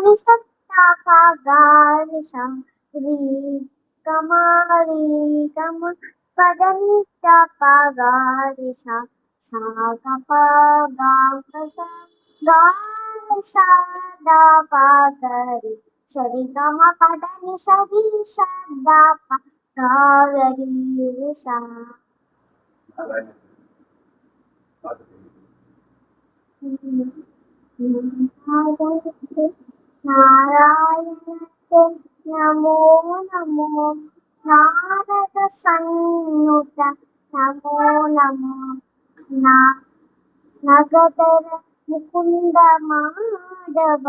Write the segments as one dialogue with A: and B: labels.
A: ni sa ta pa ga ni sa ri kama pa da ni ta pa ga ni sa ka pa ga sa ga ni sa da pa ga ri sa ri kama pa da ni sa da pa ga ri sa. நாராயணத்தே நமோ நமோ நாரத சன்னுத நமோ நமோ நகதர முகுந்த மாதவ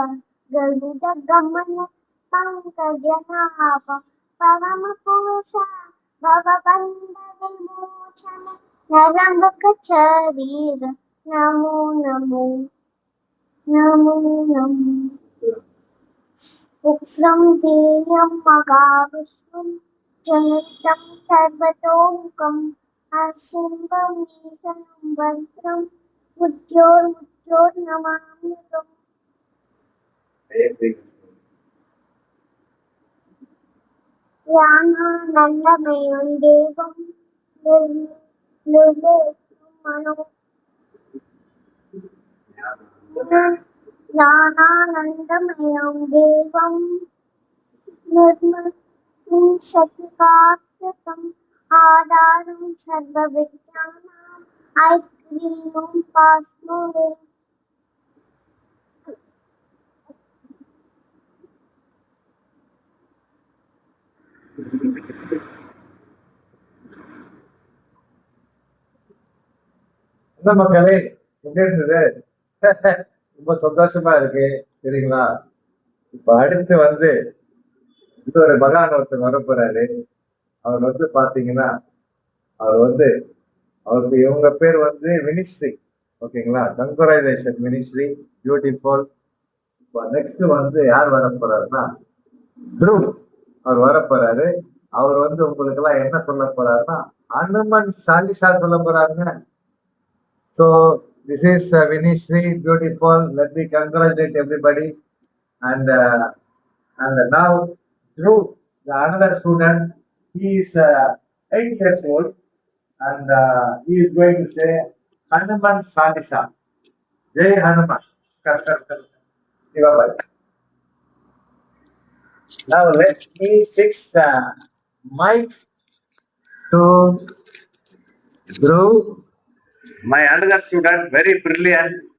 A: கருட கமன பங்கஜநாப பரம புருஷ பவபந்த விமோச்சன நரம்பக சரீர நமோ நமோ நமோ நமோ. உக்ரம் வீரியம் மகாவிஷ்ணும் ஜனிதம் சர்வதோமுகம் அசிம்பம் ஈசனம் வந்த்ரம் முஜ்ஜோர் நமாமிகம். ஞானானந்தமயம் தேவம் நிர்லேபம் மனோ ஞானானந்தமயம் தேவம் நிர்மலம் சத்யகாக்கிருதம் ஆதாரம் சர்வவித்யானாம் ஐக்ரீமம் பாஸ்மோரே.
B: என்ன மக்களே, எப்படி இருந்தது? ரொம்ப சந்தோஷமா இருக்கு, சரிங்களா? இப்ப அடுத்து இன்னொரு மகான் ஒருத்தர் வரப்போறாரு. அவர் பாத்தீங்கன்னா அவருக்கு இவங்க பேர் மினிஸ்ட்ரி, ஓகேங்களா? Congratulation ministry, beautiful. இப்போ நெக்ஸ்ட் யார் வரப்போறாருன்னா த்ருவ் அவர் வரப்போறாரு. அவர் உங்களுக்கு எல்லாம் என்ன சொல்ல போறாருன்னா ஹனுமன் சாலிசா சொல்ல போறாருங்க. So this is Vinishri, beautiful. Let me congratulate everybody. And now Dhruv, another student, he is 8 years old, and he is going to say Hanuman Salisa. Jai Hanuman. Now let me fix the mic to Dhruv. My another student, very brilliant.